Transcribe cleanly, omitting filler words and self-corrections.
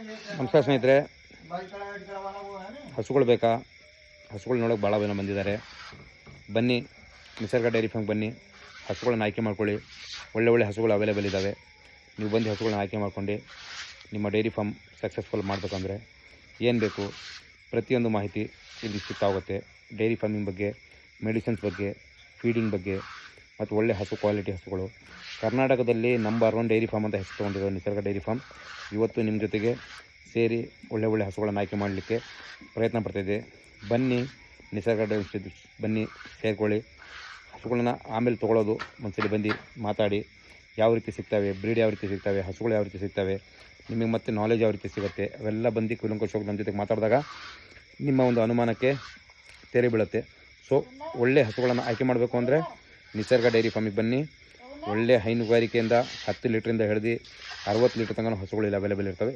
ನಮಸ್ಕಾರ ಸ್ನೇಹಿತರೆ, ಹಸುಗಳು ಬೇಕಾ? ಹಸುಗಳು ನೋಡೋಕೆ ಭಾಳ ಜನ ಬಂದಿದ್ದಾರೆ. ಬನ್ನಿ, ನಿಸರ್ಗ ಡೈರಿ ಫಾರ್ಮ್ ಬನ್ನಿ, ಹಸುಗಳನ್ನ ಆಯ್ಕೆ ಮಾಡ್ಕೊಳ್ಳಿ. ಒಳ್ಳೆ ಹಸುಗಳು ಅವೈಲೇಬಲ್ ಇದ್ದಾವೆ. ನೀವು ಬಂದು ಹಸುಗಳನ್ನ ಆಯ್ಕೆ ಮಾಡ್ಕೊಂಡು ನಿಮ್ಮ ಡೈರಿ ಫಾರ್ಮ್ ಸಕ್ಸಸ್ಫುಲ್ ಮಾಡಬೇಕಂದ್ರೆ ಏನು ಬೇಕು ಪ್ರತಿಯೊಂದು ಮಾಹಿತಿ ಇಲ್ಲಿ ಸಿಗ್ತಾಗುತ್ತೆ. ಡೈರಿ ಫಾರ್ಮಿಂಗ್ ಬಗ್ಗೆ, ಮೆಡಿಸಿನ್ಸ್ ಬಗ್ಗೆ, ಫೀಡಿಂಗ್ ಬಗ್ಗೆ ಮತ್ತು ಒಳ್ಳೆ ಹಸು ಕ್ವಾಲಿಟಿ ಹಸುಗಳು. ಕರ್ನಾಟಕದಲ್ಲಿ ನಂಬರ್ 1 ಡೈರಿ ಫಾರ್ಮ್ ಅಂತ ಹೆಸರು ತೊಗೊಂಡಿರೋ ನಿಸರ್ಗ ಡೈರಿ ಫಾರ್ಮ್ ಇವತ್ತು ನಿಮ್ಮ ಜೊತೆಗೆ ಸೇರಿ ಒಳ್ಳೆ ಹಸುಗಳನ್ನು ಆಯ್ಕೆ ಮಾಡಲಿಕ್ಕೆ ಪ್ರಯತ್ನ ಪಡ್ತಾಯಿದೆ. ಬನ್ನಿ, ನಿಸರ್ಗ ಡೈರಿ ಬನ್ನಿ, ಸೇರಿಕೊಳ್ಳಿ. ಹಸುಗಳನ್ನ ಆಮೇಲೆ ತೊಗೊಳ್ಳೋದು ಒಂದ್ಸಲಿ ಬಂದು ಮಾತಾಡಿ, ಯಾವ ರೀತಿ ಸಿಗ್ತವೆ, ಬ್ರೀಡ್ ಯಾವ ರೀತಿ ಸಿಗ್ತವೆ, ಹಸುಗಳು ಯಾವ ರೀತಿ ಸಿಗ್ತವೆ, ನಿಮಗೆ ಮತ್ತೆ ನಾಲೆಜ್ ಯಾವ ರೀತಿ ಸಿಗುತ್ತೆ, ಅವೆಲ್ಲ ಬಂದು ಕೂಲಂಕುಷವಾಗಿ ನಮ್ಮ ಜೊತೆಗೆ ಮಾತಾಡಿದಾಗ ನಿಮ್ಮ ಒಂದು ಅನುಮಾನಕ್ಕೆ ತೆರೆ ಬೀಳುತ್ತೆ. ಸೊ ಒಳ್ಳೆ ಹಸುಗಳನ್ನು ಆಯ್ಕೆ ಮಾಡಬೇಕು ಅಂದರೆ ನಿಸರ್ಗ ಡೈರಿ ಫಾರ್ಮಿಗೆ ಬನ್ನಿ. ಒಳ್ಳೆ ಹೈನುಗಾರಿಕೆಯಿಂದ 10 ಲೀಟ್ರಿಂದ ಹಿಡಿದು 60 ಲೀಟ್ರ್ ತನಕ ಹಸುಗಳು ಇಲ್ಲಿ ಅವೈಲೇಬಲ್ ಇರ್ತವೆ.